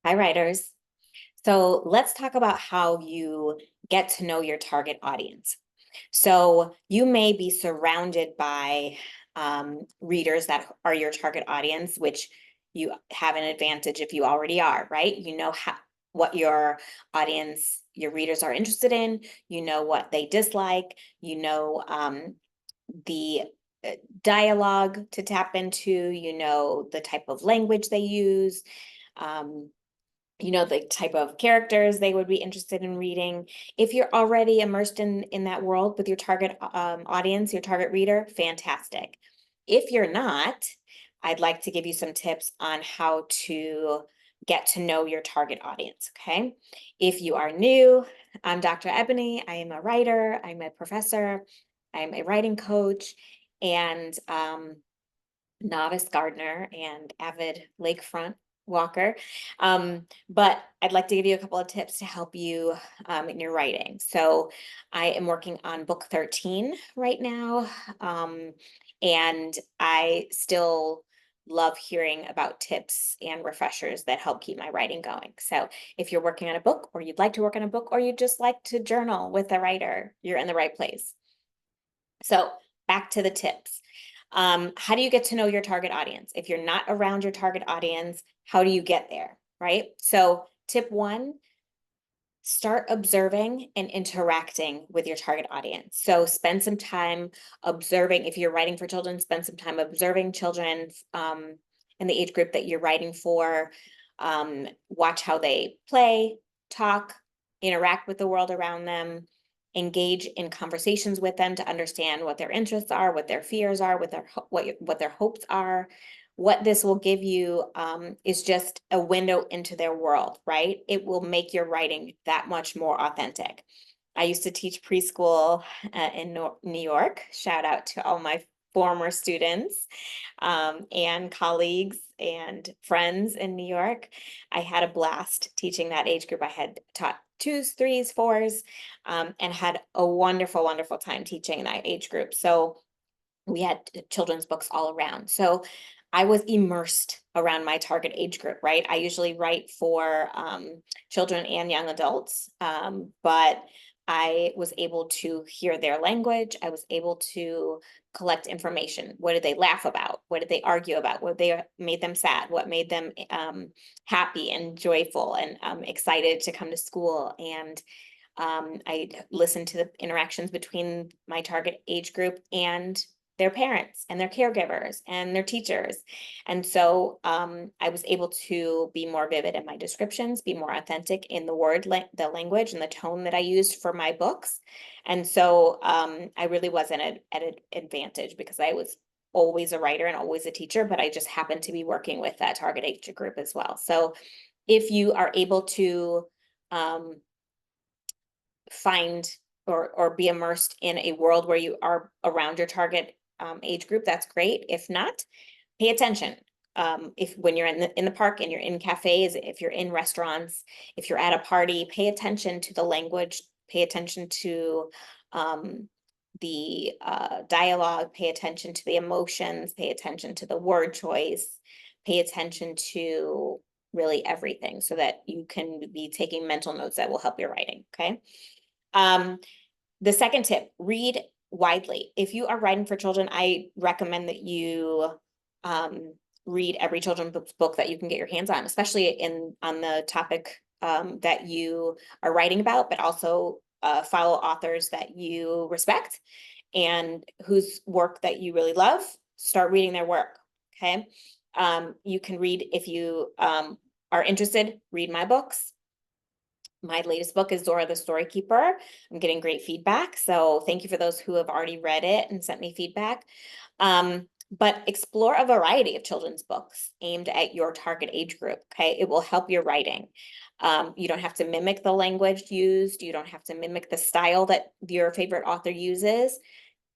Hi, writers. So let's talk about how you get to know your target audience. So you may be surrounded by readers that are your target audience, which you have an advantage if you already are, right? You know what your audience, your readers are interested in, you know what they dislike, you know the dialogue to tap into, you know the type of language they use. Um, you know the type of characters they would be interested in reading. If you're already immersed in that world with your target audience, your target reader, fantastic. If you're not, I'd like to give you some tips on how to get to know your target audience. Okay, if you are new, I'm Dr. Ebony. I am a writer, I'm a professor, I'm a writing coach, and novice gardener and avid lakefront walker. But I'd like to give you a couple of tips to help you in your writing. So I am working on book 13 right now. And I still love hearing about tips and refreshers that help keep my writing going. So if you're working on a book, or you'd like to work on a book, or you just like to journal with a writer, you're in the right place. So back to the tips. How do you get to know your target audience? If you're not around your target audience, how do you get there, right? So tip one, start observing and interacting with your target audience. So spend some time observing. If you're writing for children, spend some time observing children in the age group that you're writing for. Watch how they play, talk, interact with the world around them, engage in conversations with them to understand what their interests are, what their fears are, what their hopes are. What this will give you is just a window into their world, right? It will make your writing that much more authentic. I used to teach preschool in New York. Shout out to all my former students and colleagues and friends in New York. I had a blast teaching that age group. I had taught twos, threes, fours, and had a wonderful, wonderful time teaching that age group. So we had children's books all around. So I was immersed around my target age group, right? I usually write for children and young adults, but I was able to hear their language. I was able to collect information. What did they laugh about? What did they argue about? What they made them sad? What made them happy and joyful and excited to come to school? And I listened to the interactions between my target age group and their parents and their caregivers and their teachers. And so I was able to be more vivid in my descriptions, be more authentic in the language and the tone that I used for my books. And so I really was at an advantage because I was always a writer and always a teacher, but I just happened to be working with that target age group as well. So if you are able to find or be immersed in a world where you are around your target age group, that's great. If not, pay attention. If when you're in the park and you're in cafes, if you're in restaurants, if you're at a party, pay attention to the language, pay attention to the dialogue, pay attention to the emotions, pay attention to the word choice, pay attention to really everything so that you can be taking mental notes that will help your writing. Okay. The second tip, read widely. If you are writing for children, I recommend that you read every children's book that you can get your hands on, especially on the topic that you are writing about, but also follow authors that you respect and whose work that you really love. Start reading their work. Okay. You can read, if you are interested, read my books. My latest book is Zora the Story Keeper. I'm getting great feedback. So thank you for those who have already read it and sent me feedback. But explore a variety of children's books aimed at your target age group. Okay. It will help your writing. You don't have to mimic the language used. You don't have to mimic the style that your favorite author uses.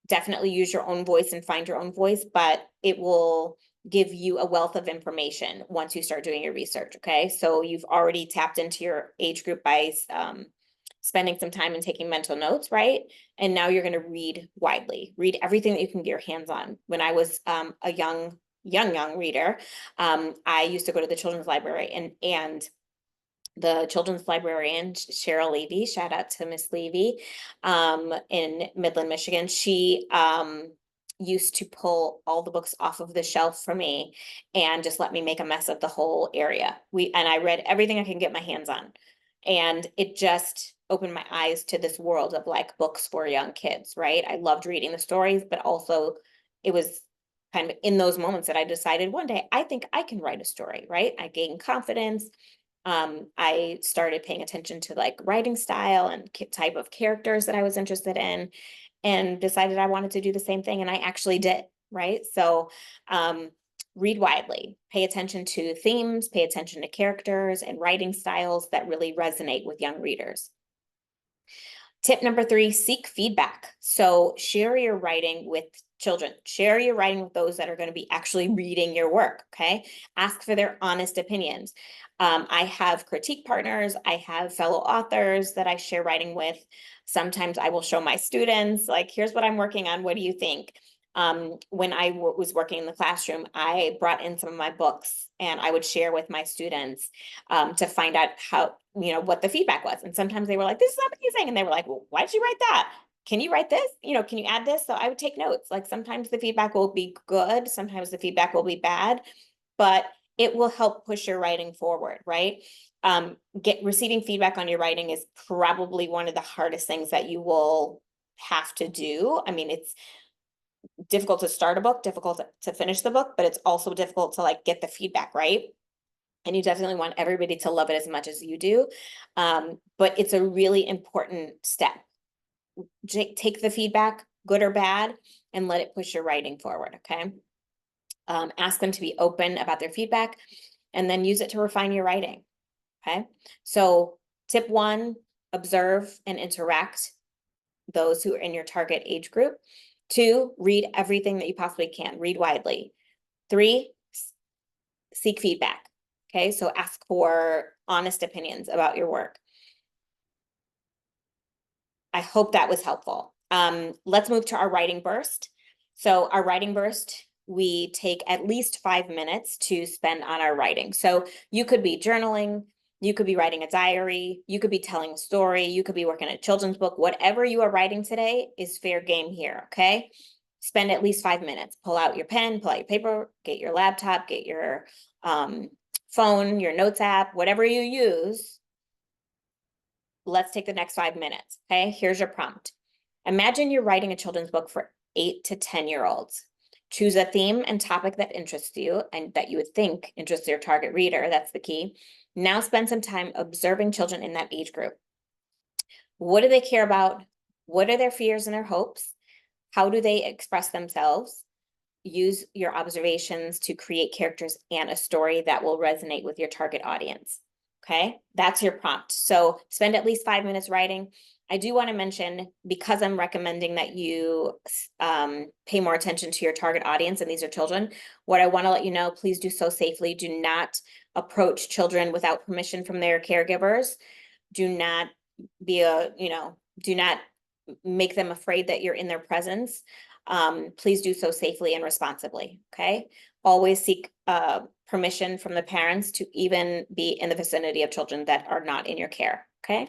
Definitely use your own voice and find your own voice, but it will give you a wealth of information once you start doing your research. Okay. So you've already tapped into your age group by spending some time and taking mental notes, right? And now you're going to read widely, read everything that you can get your hands on. When I was a young reader, I used to go to the children's library and the children's librarian, Cheryl Levy, shout out to Miss Levy, in Midland, Michigan. She used to pull all the books off of the shelf for me and just let me make a mess of the whole area. And I read everything I can get my hands on. And it just opened my eyes to this world of like books for young kids, right? I loved reading the stories, but also it was kind of in those moments that I decided one day, I think I can write a story, right? I gained confidence. I started paying attention to like writing style and type of characters that I was interested in, and decided I wanted to do the same thing. And I actually did, right? So, read widely, pay attention to themes, pay attention to characters and writing styles that really resonate with young readers. Tip number 3, seek feedback. So share your writing with children. Share your writing with those that are going to be actually reading your work, okay? Ask for their honest opinions. I have critique partners. I have fellow authors that I share writing with. Sometimes I will show my students, like, here's what I'm working on. What do you think? When I was working in the classroom, I brought in some of my books and I would share with my students to find out how, what the feedback was. And sometimes they were like, this is amazing. And they were like, well, why did you write that? Can you write this? Can you add this? So I would take notes. Like sometimes the feedback will be good. Sometimes the feedback will be bad, but it will help push your writing forward, right? Receiving feedback on your writing is probably one of the hardest things that you will have to do. I mean, it's difficult to start a book, difficult to finish the book, but it's also difficult to like get the feedback, right? And you definitely want everybody to love it as much as you do. But it's a really important step. Take the feedback, good or bad, and let it push your writing forward, okay? Ask them to be open about their feedback and then use it to refine your writing, okay? So tip 1, observe and interact those who are in your target age group. 2, read everything that you possibly can, read widely. 3, seek feedback. Okay, so ask for honest opinions about your work. I hope that was helpful. Let's move to our writing burst. So our writing burst, we take at least 5 minutes to spend on our writing. So you could be journaling, you could be writing a diary, you could be telling a story, you could be working a children's book. Whatever you are writing today is fair game here, okay? Spend at least 5 minutes. Pull out your pen, pull out your paper, get your laptop, get your phone, your notes app, whatever you use. Let's take the next 5 minutes, okay? Here's your prompt. Imagine you're writing a children's book for 8 to 10-year-olds. Choose a theme and topic that interests you and that you would think interests your target reader. That's the key. Now spend some time observing children in that age group. What do they care about? What are their fears and their hopes? How do they express themselves? Use your observations to create characters and a story that will resonate with your target audience. Okay, that's your prompt. So spend at least 5 minutes writing. I do want to mention, because I'm recommending that you pay more attention to your target audience, and these are children, what I want to let you know, please do so safely. Do not approach children without permission from their caregivers. Do not do not make them afraid that you're in their presence. Please do so safely and responsibly, okay? Always seek permission from the parents to even be in the vicinity of children that are not in your care, okay?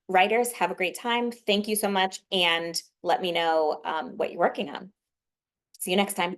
Writers, have a great time. Thank you so much, and let me know what you're working on. See you next time.